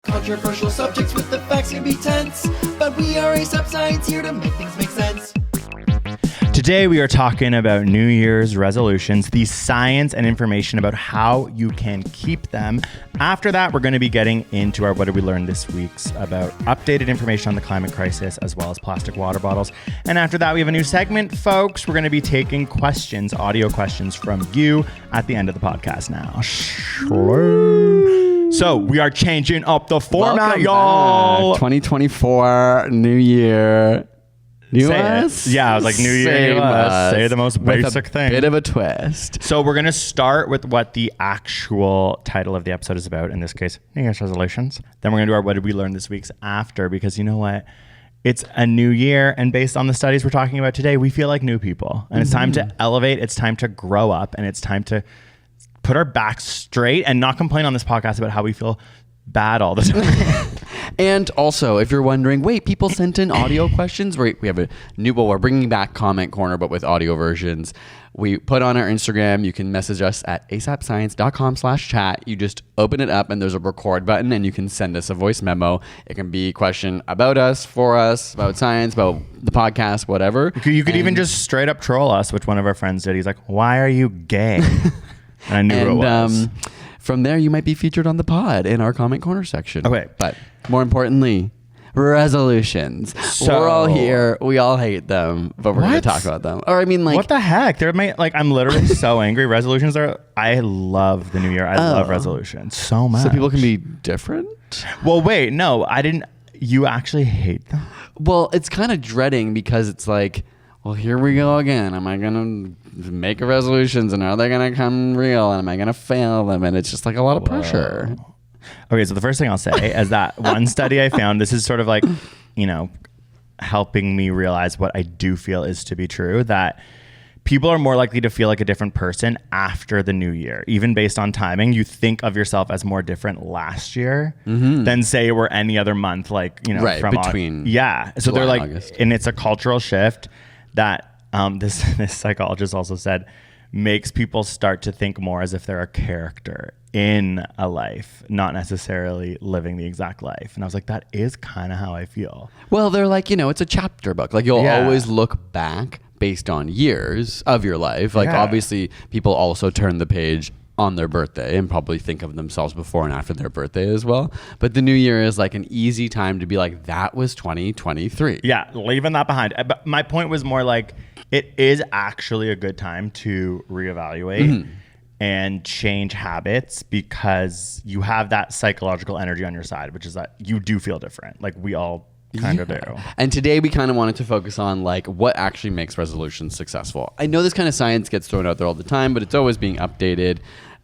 Controversial subjects with the facts can be tense, but we are ASAP Science here to make things make sense. Today we are talking about New Year's resolutions, the science and information about how you can keep them. After that, we're going to be getting into our What Did We Learn This Week's about updated information on the climate crisis as well as plastic water bottles. And after that, we have a new segment, folks. We're going to be taking questions, audio questions from you at the end of the podcast now. So we are changing up the format, y'all. 2024, New Year. New us? Yeah, I was like, New Year, new us. Say the most basic thing. Bit of a twist. So we're going to start with what the actual title of the episode is about. In this case, New Year's resolutions. Then we're going to do our What Did We Learn This Week's after, because you know what? It's a new year, and based on the studies we're talking about today, we feel like new people. And it's time to elevate, it's time to grow up, and it's time to put our backs straight and not complain on this podcast about how we feel bad all the time. And also, if you're wondering, wait, people sent in audio questions? We have a new, well, we're bringing back Comment Corner, but with audio versions. We put on our Instagram. You can message us at asapscience.com/chat. You just open it up and there's a record button and you can send us a voice memo. It can be a question about us, for us, about science, about the podcast, whatever. You could even just straight up troll us, which one of our friends did. He's like, why are you gay? And I knew who it was. From there, you might be featured on the pod in our Comment Corner section. Okay. But more importantly, resolutions. So, we're all here. We all hate them, but we're going to talk about them. Or I mean, like, what the heck? I'm literally so angry. Resolutions I love the new year. I love resolutions so much. So people can be different? Well, wait, no, I didn't. You actually hate them? Well, it's kind of dreading because it's like, well, here we go again. Am I going to make resolutions and are they going to come real? And am I going to fail them? And it's just like a lot of pressure. Okay, so the first thing I'll say is that one study I found, this is sort of like, helping me realize what I do feel is to be true, that people are more likely to feel like a different person after the new year. Even based on timing, you think of yourself as more different last year than say it were any other month, like, right, from between So they're like, August. And it's a cultural shift that this psychologist also said makes people start to think more as if they're a character in a life, not necessarily living the exact life. And I was like, that is kind of how I feel. Well, they're like, it's a chapter book. Like you'll always look back based on years of your life. Like obviously people also turn the page on their birthday and probably think of themselves before and after their birthday as well. But the new year is like an easy time to be like, that was 2023. Yeah, leaving that behind. But my point was more like, it is actually a good time to reevaluate and change habits because you have that psychological energy on your side, which is that you do feel different. Like we all kind of do. And today we kind of wanted to focus on like what actually makes resolutions successful. I know this kind of science gets thrown out there all the time, but it's always being updated.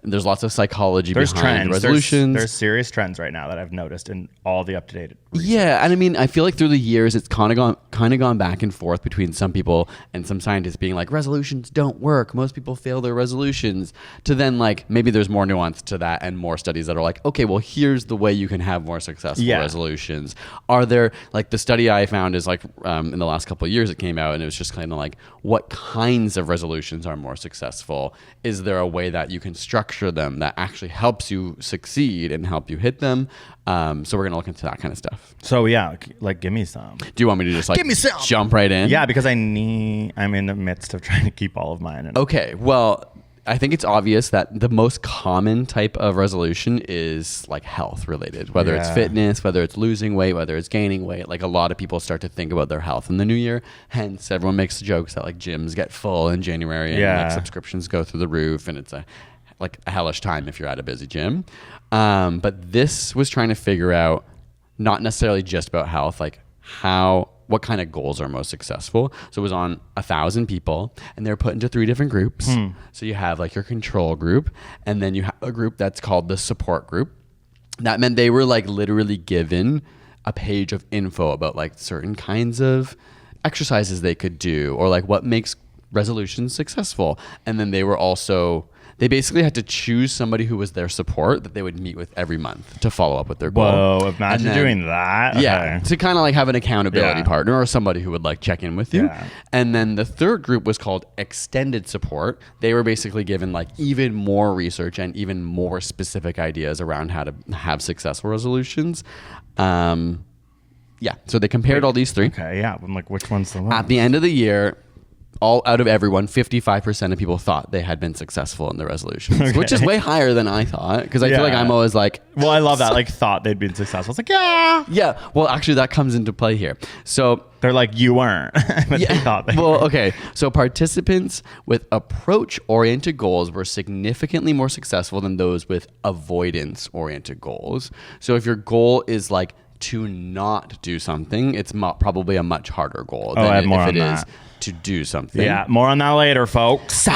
There's lots of psychology behind trends. Resolutions. There's serious trends right now that I've noticed in all the up-to-date research. Yeah, and I mean, I feel like through the years, it's kind of gone back and forth between some people and some scientists being like, resolutions don't work. Most people fail their resolutions. To then like, maybe there's more nuance to that and more studies that are like, okay, well, here's the way you can have more successful resolutions. Are there, like the study I found is like in the last couple of years it came out and it was just kind of like, what kinds of resolutions are more successful? Is there a way that you can structure them that actually helps you succeed and help you hit them? So we're gonna look into that kind of stuff. So yeah, like give me some. Do you want me to just like give me some. Jump right in? Yeah, because I'm in the midst of trying to keep all of mine. Okay, well, I think it's obvious that the most common type of resolution is like health related, whether it's fitness, whether it's losing weight, whether it's gaining weight. Like a lot of people start to think about their health in the new year. Hence, everyone makes jokes that like gyms get full in January and like subscriptions go through the roof, and it's a hellish time if you're at a busy gym. But this was trying to figure out not necessarily just about health, like what kind of goals are most successful. So it was on 1,000 people and they're put into 3 different groups. So you have like your control group, and then you have a group that's called the support group. That meant they were like literally given a page of info about like certain kinds of exercises they could do or like what makes resolutions successful. And then they were also They basically had to choose somebody who was their support that they would meet with every month to follow up with their goal. Whoa, imagine doing that. Yeah, Okay. to kind of like have an accountability Yeah. partner or somebody who would like check in with you. Yeah. And then the third group was called extended support. They were basically given like even more research and even more specific ideas around how to have successful resolutions. Yeah, so they compared all these three. Okay, yeah. I'm like, which one's the one? At the end of the year, all out of everyone, 55% of people thought they had been successful in the resolutions, which is way higher than I thought. Because I feel like I'm always like, well, I love that. Like, thought they'd been successful. It's like, yeah. yeah. Well, actually, that comes into play here. So They're like, you weren't. But they thought they well, were. okay. So participants with approach-oriented goals were significantly more successful than those with avoidance-oriented goals. So if your goal is like to not do something, it's probably a much harder goal I have than more if on it is that. to do something. Yeah, more on that later, folks.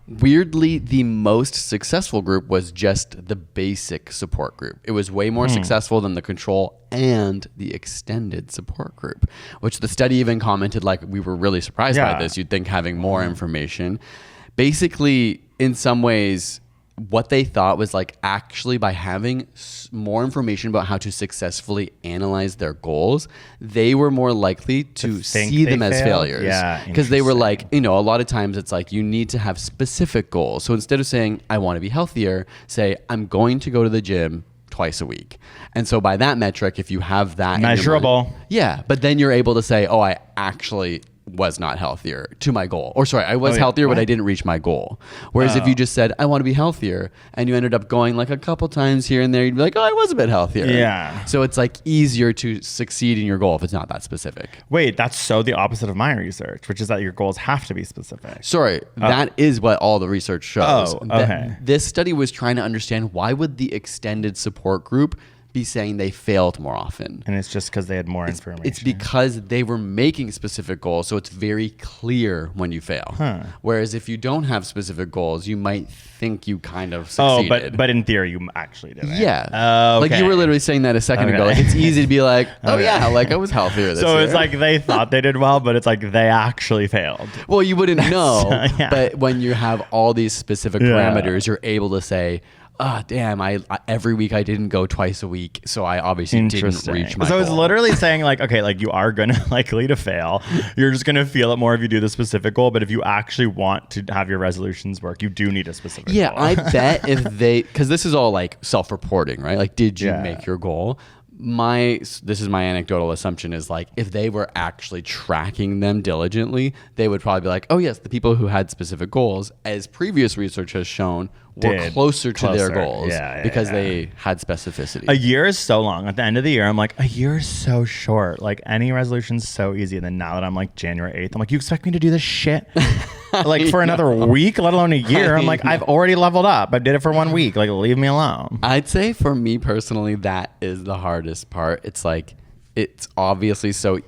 Weirdly, the most successful group was just the basic support group. It was way more successful than the control and the extended support group, which the study even commented like, we were really surprised by this. You'd think having more information. Basically, in some ways, what they thought was like actually by having more information about how to successfully analyze their goals, they were more likely to see them as failures. Yeah, because they were like, you know, a lot of times it's like you need to have specific goals. So instead of saying, I want to be healthier, say, I'm going to go to the gym twice a week. And so by that metric, if you have that in your mind- Measurable. yeah, but then you're able to say, oh, I actually was not healthier to my goal. Or sorry, I was healthier, but I didn't reach my goal. Whereas if you just said, I want to be healthier, and you ended up going like a couple times here and there, you'd be like, oh, I was a bit healthier. Yeah. So it's like easier to succeed in your goal if it's not that specific. Wait, that's so the opposite of my research, which is that your goals have to be specific. Sorry, that is what all the research shows. Oh, okay. This study was trying to understand why would the extended support group be saying they failed more often. And it's just because they had more information. It's because they were making specific goals, so it's very clear when you fail. Whereas if you don't have specific goals, you might think you kind of succeeded. but in theory, you actually did it. Yeah. Like you were literally saying that a second ago. Like it's easy to be like, oh yeah, like I was healthier this So year. it's like they thought they did well, but it's like they actually failed. Well, you wouldn't know. yeah. But when you have all these specific parameters, you're able to say, oh, damn, I every week I didn't go twice a week, so I obviously didn't reach my So goal. it's literally saying like, okay, like you are gonna likely to fail. You're just gonna feel it more if you do the specific goal. But if you actually want to have your resolutions work, you do need a specific goal. Yeah, I bet if they, because this is all like self-reporting, right? Like, did you make your goal? This is my anecdotal assumption is like, if they were actually tracking them diligently, they would probably be like, oh yes, the people who had specific goals, as previous research has shown, were closer to their goals because they had specificity. A year is so long. At the end of the year, I'm like, a year is so short. Like any resolution's so easy. And then now that I'm like January 8th, I'm like, you expect me to do this shit like for another week, let alone a year? I'm like, I've already leveled up. I did it for 1 week. Like, leave me alone. I'd say for me personally, that is the hardest part. It's like, it's obviously so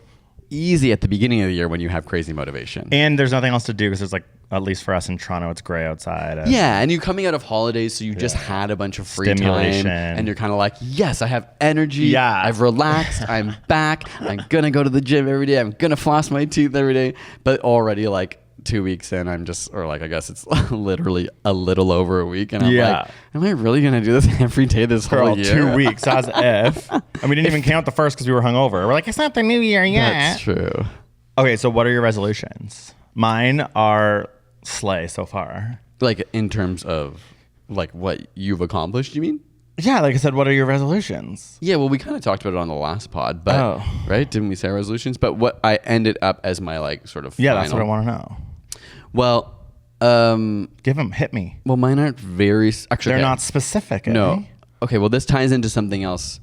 easy at the beginning of the year when you have crazy motivation. And there's nothing else to do because it's like, at least for us in Toronto, it's gray outside. Yeah, and you're coming out of holidays, so you just had a bunch of free time, and you're kind of like, yes, I have energy. Yeah. I've relaxed. I'm back. I'm gonna go to the gym every day. I'm gonna floss my teeth every day. But already like 2 weeks in, I'm just, or like I guess it's literally a little over a week, and I'm like, am I really gonna do this every day this whole year? 2 weeks, as if. And we didn't even count the first because we were hungover. We're like, it's not the new year yet. That's true. Okay, so what are your resolutions? Mine are slay so far. Like in terms of like what you've accomplished, you mean? Yeah, like I said, what are your resolutions? Yeah, well, we kind of talked about it on the last pod, but right? Didn't we say our resolutions? But what I ended up as my like sort of final. That's what I want to know. Well, hit me. Well, mine aren't very actually. They're not specific. No. Okay. Well, this ties into something else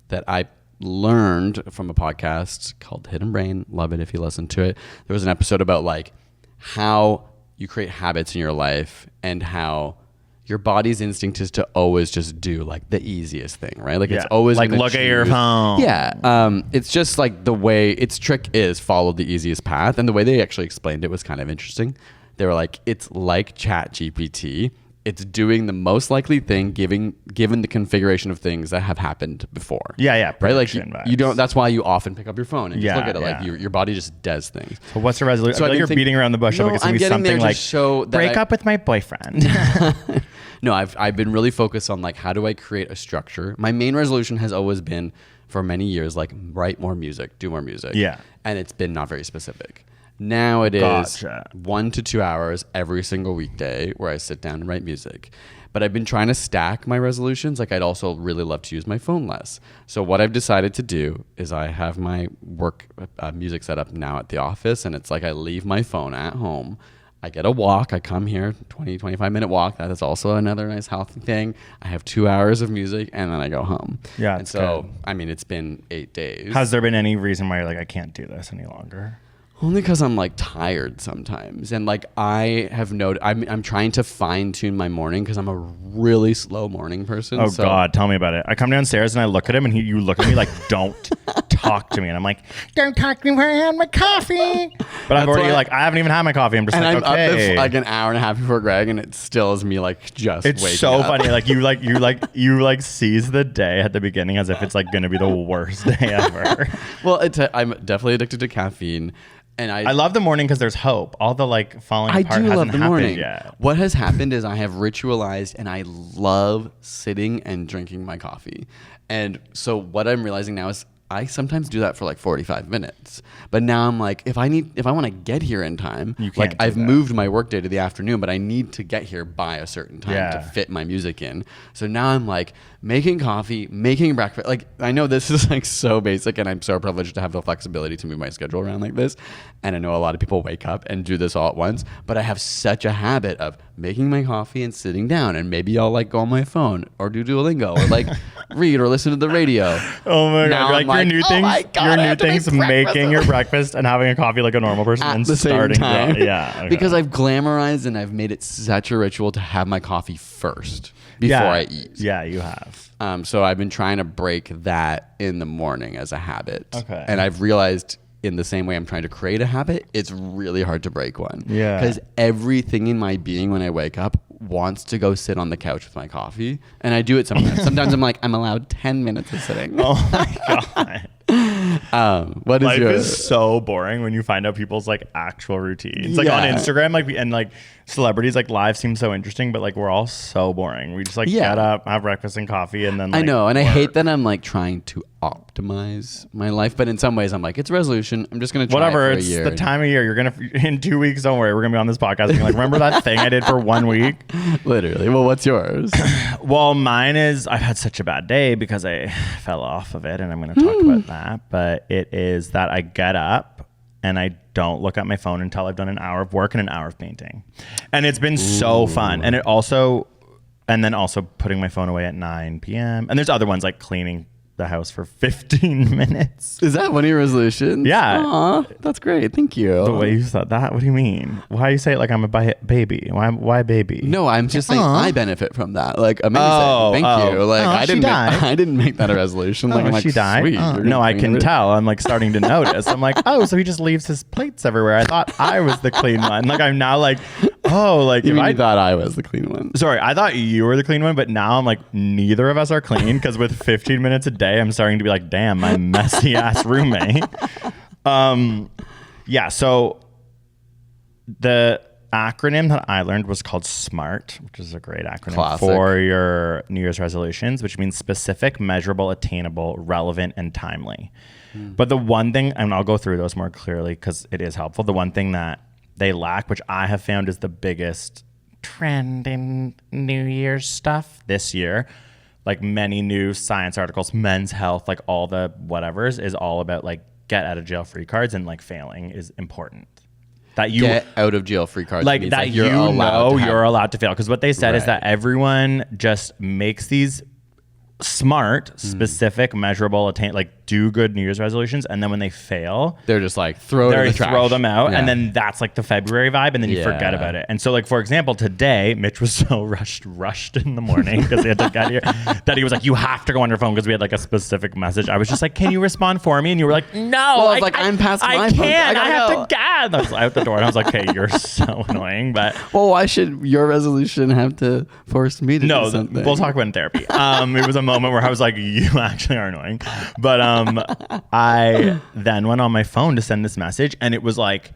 that I learned from a podcast called Hidden Brain. Love it if you listen to it. There was an episode about like how you create habits in your life and how your body's instinct is to always just do like the easiest thing, right? Like it's always like look at your phone. Yeah. It's just like the way its trick is follow the easiest path. And the way they actually explained it was kind of interesting. They were like, it's like ChatGPT. It's doing the most likely thing given the configuration of things that have happened before. Yeah. Right? Like you don't, that's why you often pick up your phone and just look at it. Yeah. Like your body just does things. So what's the resolution? So I feel like you're beating around the bush. No, Like it's gonna I'm be getting something there to like show that break up with my boyfriend. No, I've been really focused on like, how do I create a structure? My main resolution has always been for many years, like write more music, do more music. Yeah. And it's been not very specific. Now it is 1 to 2 hours every single weekday where I sit down and write music. But I've been trying to stack my resolutions. Like I'd also really love to use my phone less. So what I've decided to do is I have my work music set up now at the office. And it's like I leave my phone at home. I get a walk. I come here, 20, 25-minute walk. That is also another nice healthy thing. I have 2 hours of music and then I go home. Yeah. And so, good. I mean, it's been 8 days. Has there been any reason why you're like, I can't do this any longer? Only because I'm like tired sometimes. And like I have noted, I'm trying to fine tune my morning because I'm a really slow morning person. Oh God, tell me about it. I come downstairs and I look at him and you look at me like, don't talk to me. And I'm like, don't talk to me when I had my coffee. But I'm already like, I haven't even had my coffee. I'm just like, okay. Up like an hour and a half before Greg and it still is me like just it's waking so up. funny. Like you seize the day at the beginning as if it's like going to be the worst day ever. Well, I'm definitely addicted to caffeine. And I love the morning because there's hope. All the like falling apart hasn't happened yet. What has happened is I have ritualized and I love sitting and drinking my coffee. And so what I'm realizing now is I sometimes do that for like 45 minutes. But now I'm like, if I want to get here in time, like I've moved my workday to the afternoon, but I need to get here by a certain time to fit my music in. So now I'm like making coffee, making breakfast. Like I know this is like so basic and I'm so privileged to have the flexibility to move my schedule around like this. And I know a lot of people wake up and do this all at once, but I have such a habit of making my coffee and sitting down, and maybe I'll like go on my phone or do Duolingo or like read or listen to the radio. Oh my God. Like your new things, making your breakfast and having a coffee like a normal person at and the starting same time. Yeah. Okay. Because I've glamorized and I've made it such a ritual to have my coffee first before I eat. Yeah, you have. So I've been trying to break that in the morning as a habit. Okay. And I've realized in the same way I'm trying to create a habit, it's really hard to break one. Yeah. Because everything in my being when I wake up wants to go sit on the couch with my coffee. And I do it sometimes. Sometimes I'm like, I'm allowed 10 minutes of sitting. Oh my God. What is Life yours? is so boring when you find out people's like actual routines. Like on Instagram, like and like celebrities, like lives seem so interesting, but like we're all so boring. We just like get up, have breakfast and coffee, and then like, I know, and I hate that I'm like trying to optimize my life, but in some ways I'm like, it's a resolution. I'm just gonna try whatever. it for It's a year. the time of year. You're gonna in 2 weeks. Don't worry, we're gonna be on this podcast. Being like, remember that thing I did for 1 week? Literally. Well, what's yours? Well, mine is I've had such a bad day because I fell off of it, and I'm going to talk about that. But it is that I get up and I don't look at my phone until I've done an hour of work and an hour of painting, and it's been so fun. And then also putting my phone away at 9 p.m. And there's other ones like cleaning the house for 15 minutes. Is that one of your resolutions? Yeah. Aw, that's great. Thank you. The way you thought that? What do you mean? Why you say it like I'm a baby? Why baby? No, I'm just saying I benefit from that. Like, amazing. Thank you. Like, I didn't make that a resolution. Like, I'm like, she died. Sweet. No, I can tell. I'm like starting to notice. I'm like, oh, so he just leaves his plates everywhere. I thought I was the clean one. Like I'm now like, oh, like you thought I was the clean one. Sorry, I thought you were the clean one, but now I'm like, neither of us are clean because with 15 minutes a day, I'm starting to be like, damn, my messy ass roommate. Yeah. So the acronym that I learned was called SMART, which is a great acronym for your New Year's resolutions, which means specific, measurable, attainable, relevant, and timely. But the one thing, and I'll go through those more clearly because it is helpful. The one thing that they lack, which I have found is the biggest trend in New Year's stuff this year, like many new science articles, Men's Health, like all the whatevers, is all about like get out of jail free cards, and like failing is important. That you get out of jail free cards, like that you're allowed to fail. Because what they said is that everyone just makes these smart, specific, measurable, like do good New Year's resolutions, and then when they fail, they're just like throw them out, and then that's like the February vibe, and then you forget about it. And so, like for example, today Mitch was so rushed in the morning because he had to get here that he was like, "You have to go on your phone," because we had like a specific message. I was just like, "Can you respond for me?" And you were like, "No." Well, I was like, "I'm past my phone. I have to get." And I was out the door, and I was like, "Okay, you're so annoying." But well, why should your resolution have to force me to do something? We'll talk about it in therapy. It was a moment where I was like, "You actually are annoying," but I then went on my phone to send this message, and it was like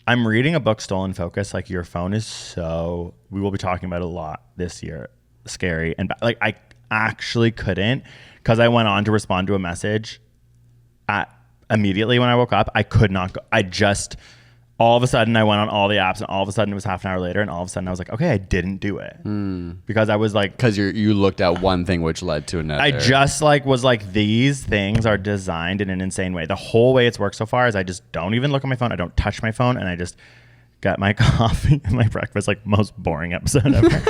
I'm reading a book, Stolen Focus. Like, your phone is so, we will be talking about it a lot this year. Scary. And like, I actually couldn't, because I went on to respond to a message immediately when I woke up. I could not go. All of a sudden I went on all the apps, and all of a sudden it was half an hour later, and all of a sudden I was like, okay, I didn't do it. Because I was like, because you looked at one thing which led to another. I just like was like, these things are designed in an insane way. The whole way it's worked so far is I just don't even look at my phone. I don't touch my phone, and I just get my coffee and my breakfast. Like, most boring episode ever.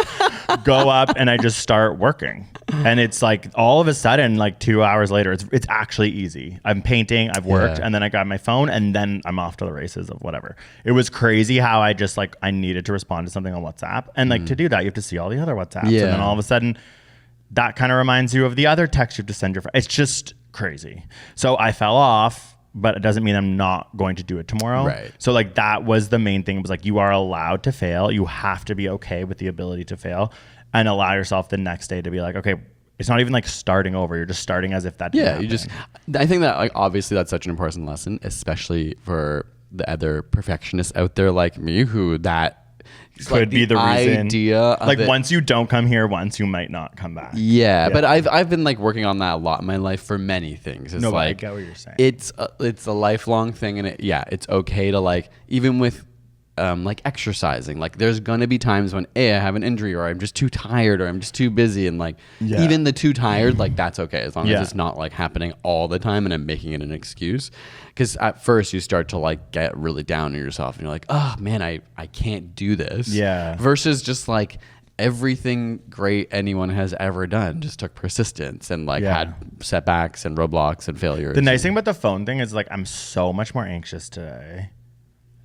Go up and I just start working, and it's like all of a sudden, like 2 hours later, it's actually easy. I'm painting, I've worked, and then I got my phone, and then I'm off to the races of whatever. It was crazy how I just like, I needed to respond to something on WhatsApp, and like to do that you have to see all the other WhatsApps, and then all of a sudden that kind of reminds you of the other text you have to send your friend. It's just crazy. So I fell off, but it doesn't mean I'm not going to do it tomorrow. Right. So like, that was the main thing. It was like, you are allowed to fail. You have to be okay with the ability to fail, and allow yourself the next day to be like, okay, it's not even like starting over. You're just starting as if that didn't happen. I think that, like, obviously that's such an important lesson, especially for the other perfectionists out there like me, who that could be the reason. Idea like, once you don't come here once, you might not come back. Yeah, but I've been like working on that a lot in my life for many things. It's No, but I like, get what you're saying. It's a lifelong thing, and it's okay to, like, even with like exercising, like, there's gonna be times when I have an injury, or I'm just too tired, or I'm just too busy, and like even the too tired, like, that's okay, as long as it's not like happening all the time and I'm making it an excuse. Because at first you start to like get really down on yourself, and you're like, oh man, I can't do this. Versus just like, everything great anyone has ever done just took persistence, and like had setbacks and roadblocks and failures. The nice thing about the phone thing is, like, I'm so much more anxious today.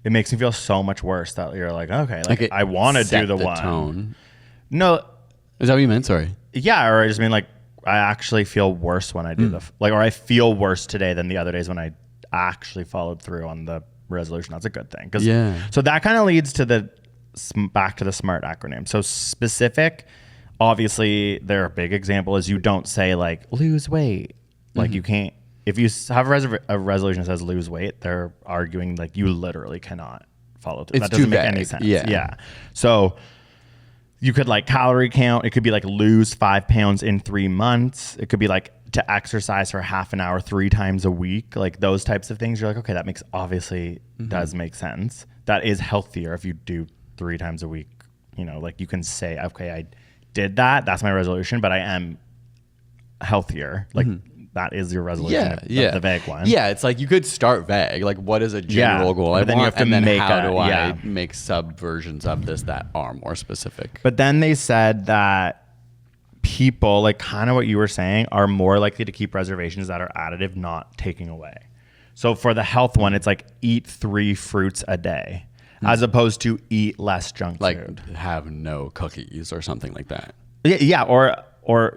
It makes me feel so much worse that you're like, okay, like I want to do the one. Tone. No, is that what you meant? Sorry. Yeah, or I just mean, like, I actually feel worse when I do or I feel worse today than the other days when I actually followed through on the resolution. That's a good thing. So that kind of leads to back to the SMART acronym. So specific, obviously, their big example is you don't say like lose weight. Like, you can't. If you have a resolution that says lose weight, they're arguing like you literally cannot follow through. That doesn't make any sense. Yeah. So you could like calorie count. It could be like lose 5 pounds in 3 months. It could be like to exercise for half an hour 3 times a week. Like, those types of things. You're like, okay, that makes obviously does make sense. That is healthier if you do 3 times a week. You know, like, you can say, okay, I did that. That's my resolution, but I am healthier. Like, that is your resolution. The vague one. Yeah, it's like, you could start vague. Like, what is a general goal I want? Then you have to make how do I make subversions of this that are more specific? But then they said that people, like kind of what you were saying, are more likely to keep reservations that are additive, not taking away. So for the health one, it's like eat 3 fruits a day, as opposed to eat less junk food. Like, have no cookies or something like that. Yeah, or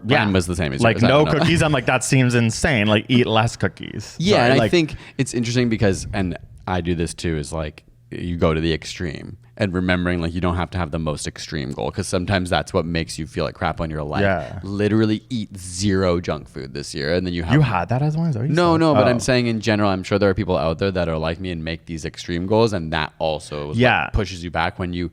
mine was the same as like yours. no cookies. I'm like, that seems insane. Like, eat less cookies. Yeah, and like, I think it's interesting because, and I do this too, is like, you go to the extreme, and remembering like you don't have to have the most extreme goal, because sometimes that's what makes you feel like crap when you're like, literally eat 0 junk food this year, and then you had that as one. No, but I'm saying in general, I'm sure there are people out there that are like me and make these extreme goals, and that also like pushes you back when you.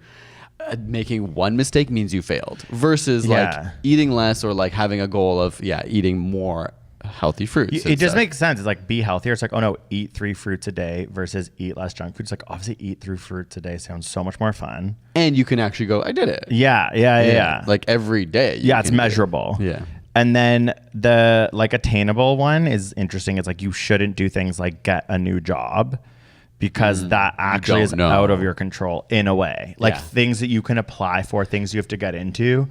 Making one mistake means you failed, versus like eating less, or like having a goal of eating more healthy fruits. It just makes sense. It's like, be healthier. It's like, oh no, eat 3 fruits a day versus eat less junk food. It's like, obviously eat 3 fruits a day sounds so much more fun, and you can actually go, I did it. Yeah. Like, every day. It's measurable. And then the like attainable one is interesting. It's like, you shouldn't do things like get a new job, because that actually is out of your control in a way. Like, things that you can apply for, things you have to get into,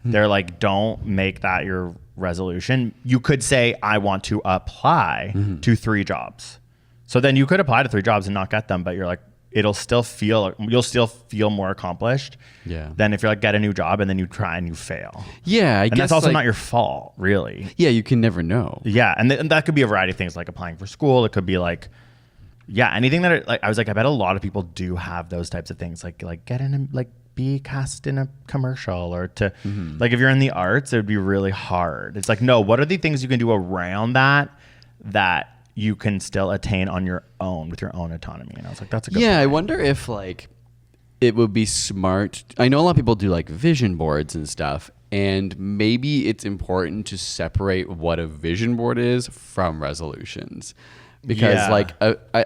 they're like, don't make that your resolution. You could say, I want to apply to 3 jobs. So then you could apply to 3 jobs and not get them, but you're like, you'll still feel more accomplished than if you're like, get a new job and then you try and you fail. I guess that's also like, not your fault, really. You can never know. And that could be a variety of things, like applying for school. It could be like, anything that I was like, I bet a lot of people do have those types of things, like get in like be cast in a commercial, or to like, if you're in the arts, it would be really hard. It's like, no, what are the things you can do around that you can still attain on your own with your own autonomy. And I was like, that's a good Yeah, point. I wonder if like it would be smart. I know a lot of people do like vision boards and stuff, and maybe it's important to separate what a vision board is from resolutions. Because Yeah. like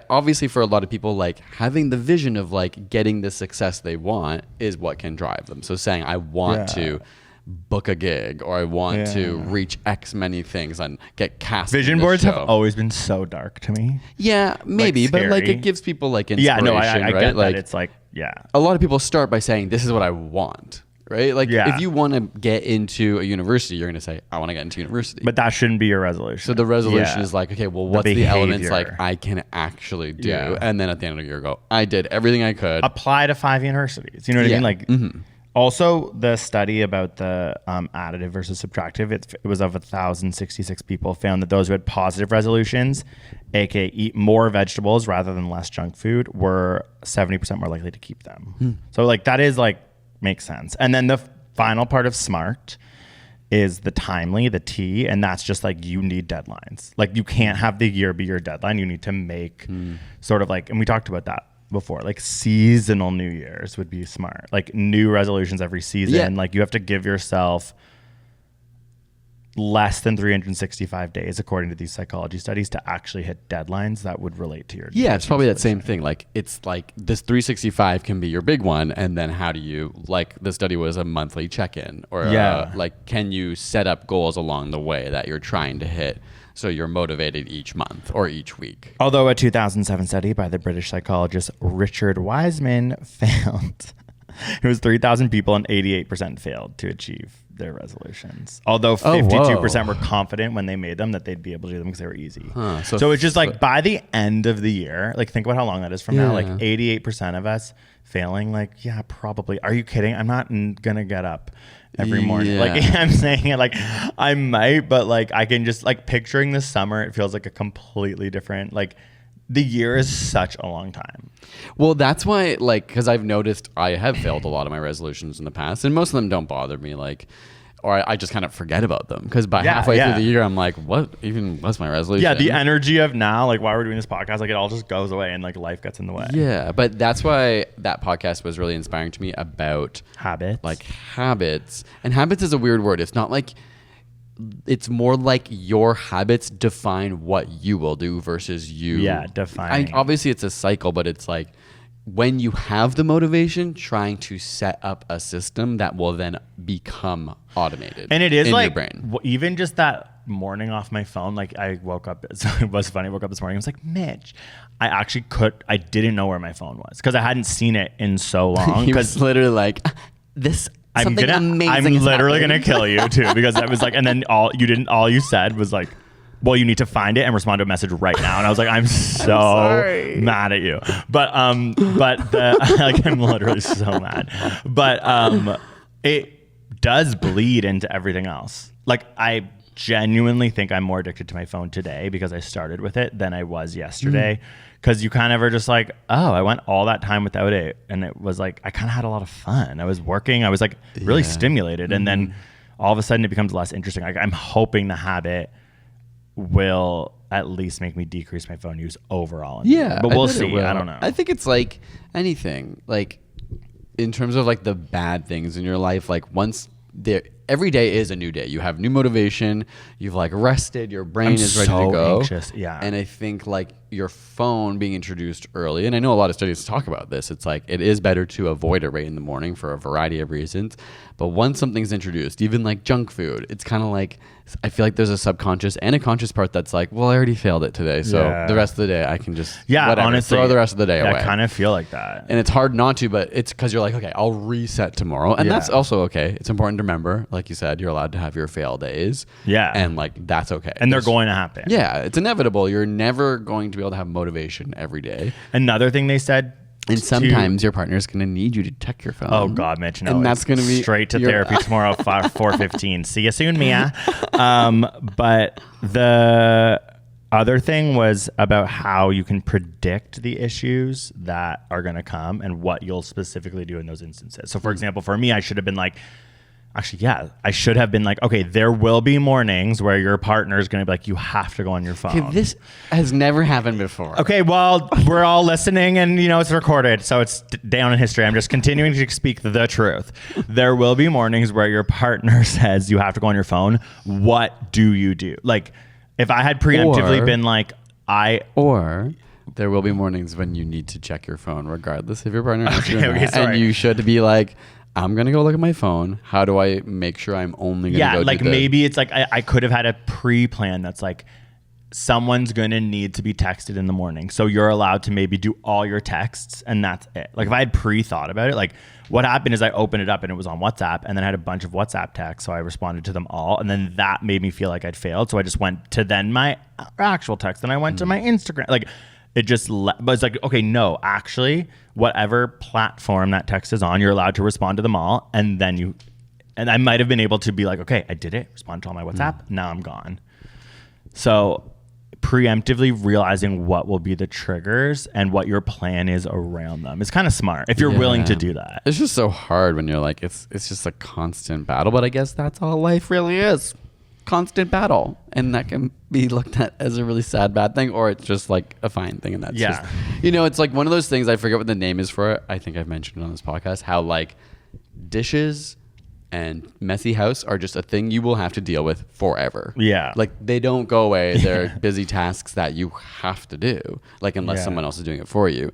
obviously for a lot of people, like having the vision of like getting the success they want is what can drive them. So saying I want to book a gig, or I want to reach X many things and get cast. Vision boards have always been so dark to me. Yeah, maybe, but like scary. it gives people like inspiration. Yeah, no, I right? get like that. It's like, yeah. a lot of people start by saying, "This is what I want." Right? Like if you want to get into a university, you're going to say, I want to get into university. But that shouldn't be your resolution. So the resolution is like, okay, well, what's the elements like behavior. I can actually do? Yeah. And then at the end of the year, go, I did everything I could. Apply to 5 universities. You know what I mean? Like, also the study about the additive versus subtractive, it was of 1,066 people, found that those who had positive resolutions, aka eat more vegetables rather than less junk food, were 70% more likely to keep them. So like that is like, makes sense. And then the final part of SMART is the timely, the T, and that's just like you need deadlines. Like you can't have the year be your deadline. You need to make sort of like, and we talked about that before, like seasonal New Year's would be smart. Like new resolutions every season. Yeah. Like you have to give yourself less than 365 days, according to these psychology studies, to actually hit deadlines that would relate to your Yeah, it's probably that same resolution. thing. Like it's like this 365 can be your big one, and then how do you, like the study was a monthly check-in, or like can you set up goals along the way that you're trying to hit so you're motivated each month or each week? Although a 2007 study by the British psychologist Richard Wiseman found it was 3,000 people and 88% failed to achieve their resolutions. Although 52% were confident when they made them that they'd be able to do them because they were easy. So it's just like by the end of the year, like think about how long that is from now, like 88% of us failing, like, yeah, probably. Are you kidding? I'm not gonna get up every morning. Yeah. Like I'm saying it like I might, but like I can just like picturing this summer, it feels like a completely different, like the year is such a long time. Well, that's why, like, because I've noticed I have failed a lot of my resolutions in the past, and most of them don't bother me, like, or I just kind of forget about them, because by halfway through the year, I'm like, what even was my resolution? Yeah, the energy of now, like, why we're doing this podcast, like, it all just goes away, and like life gets in the way. Yeah, but that's why that podcast was really inspiring to me about Habits. like habits. And habits is a weird word. It's not like, it's more like your habits define what you will do versus you. Yeah, defining. Obviously, it's a cycle, but it's like when you have the motivation, trying to set up a system that will then become automated. And it is in like, your brain. Even just that morning off my phone, like I woke up, it was funny, I woke up this morning, I was like, Mitch, I didn't know where my phone was because I hadn't seen it in so long. He was literally like, this. I'm literally gonna kill you too, because I was like, and then all you said was like, well, you need to find it and respond to a message right now. And I was like, I'm so mad at you. But like I'm literally so mad. But it does bleed into everything else. Like I genuinely think I'm more addicted to my phone today because I started with it than I was yesterday. Because you kind of are just like, oh, I went all that time without it. And it was like, I kind of had a lot of fun. I was working. I was like really stimulated. And then all of a sudden it becomes less interesting. Like I'm hoping the habit will at least make me decrease my phone use overall. Yeah. But we'll see. I don't know. I think it's like anything. Like in terms of like the bad things in your life, like every day is a new day. You have new motivation. You've like rested. Your brain is ready to go. Anxious. Yeah. And I think like your phone being introduced early, and I know a lot of studies talk about this. It's like it is better to avoid it right in the morning for a variety of reasons. But once something's introduced, even like junk food, it's kind of like, I feel like there's a subconscious and a conscious part that's like, well, I already failed it today. So the rest of the day I can just honestly, throw the rest of the day away. I kind of feel like that. And it's hard not to, but it's because you're like, okay, I'll reset tomorrow. And that's also okay. It's important to remember, like you said, you're allowed to have your fail days. Yeah. And like, that's okay. And they're going to happen. Yeah. It's inevitable. You're never going to be able to have motivation every day. Another thing they said, and sometimes your partner's going to need you to check your phone. Oh God, Mitch, no. And that's going to be straight to therapy tomorrow, 4:15. See you soon, Mia. But the other thing was about how you can predict the issues that are going to come and what you'll specifically do in those instances. So for example, for me, I should have been like, Actually, yeah, I should have been like, okay, there will be mornings where your partner is going to be like, you have to go on your phone. Okay, this has never happened before. Okay, well, we're all listening and, it's recorded, so it's down in history. I'm just continuing to speak the truth. There will be mornings where your partner says you have to go on your phone. What do you do? Like, if I had preemptively been like, Or there will be mornings when you need to check your phone regardless if your partner has to, sorry. and you should be like, I'm going to go look at my phone. How do I make sure I'm only going to go like do this? maybe it's like I could have had a pre-plan that's like someone's going to need to be texted in the morning. So you're allowed to maybe do all your texts and that's it. Like if I had pre-thought about it, like what happened is I opened it up and it was on WhatsApp and then I had a bunch of WhatsApp texts. So I responded to them all. And then that made me feel like I'd failed. So I just went to then my actual text and I went to my Instagram. Like it just, but it's like, okay, no, actually whatever platform that text is on, you're allowed to respond to them all. And then and I might've been able to be like, okay, I did it. Respond to all my WhatsApp. Now I'm gone. So preemptively realizing what will be the triggers and what your plan is around them. It's kind of smart if you're willing to do that. It's just so hard when you're like, it's just a constant battle, but I guess that's all life really is. Constant battle. And that can be looked at as a really sad, bad thing, or it's just like a fine thing. And that's just, it's like one of those things, I forget what the name is for it. I think I've mentioned it on this podcast, how like dishes and messy house are just a thing you will have to deal with forever. Yeah. Like they don't go away. They're busy tasks that you have to do, like unless someone else is doing it for you.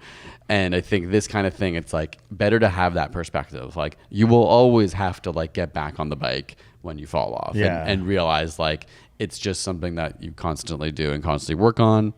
And I think this kind of thing, it's like better to have that perspective. Like you will always have to like get back on the bike when you fall off and realize like it's just something that you constantly do and constantly work on.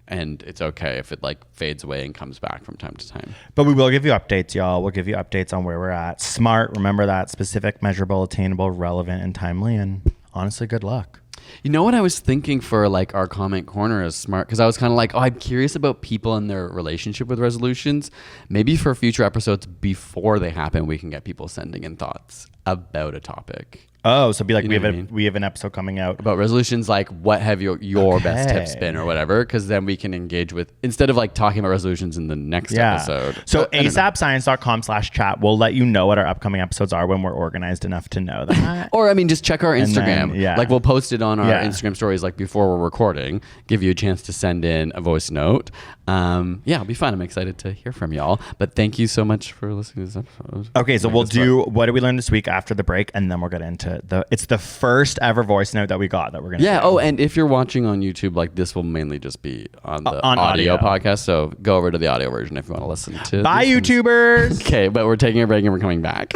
And it's okay if it like fades away and comes back from time to time. But we will give you updates, y'all. We'll give you updates on where we're at. SMART, remember that: specific, measurable, attainable, relevant, and timely. And honestly, good luck. You know what I was thinking for like our comment corner is SMART, because I was kind of like, I'm curious about people and their relationship with resolutions. Maybe for future episodes before they happen, we can get people sending in thoughts about a topic. Oh, so be like, You know we have an episode coming out about resolutions, like what have your best tips been or whatever, because then we can engage with, instead of like talking about resolutions in the next episode. So asapscience.com/chat, we'll let you know what our upcoming episodes are when we're organized enough to know that. Or I mean, just check our Instagram. Then, like we'll post it on our Instagram stories like before we're recording, give you a chance to send in a voice note. It'll be fun. I'm excited to hear from y'all. But thank you so much for listening to this episode. Okay, so we'll do what did we learn this week after the break, and then we'll get into it's the first ever voice note that we got that we're gonna share. And if you're watching on YouTube, like this will mainly just be on the audio podcast, so go over to the audio version if you want to listen to. Bye, YouTubers. Okay, but we're taking a break and we're coming back.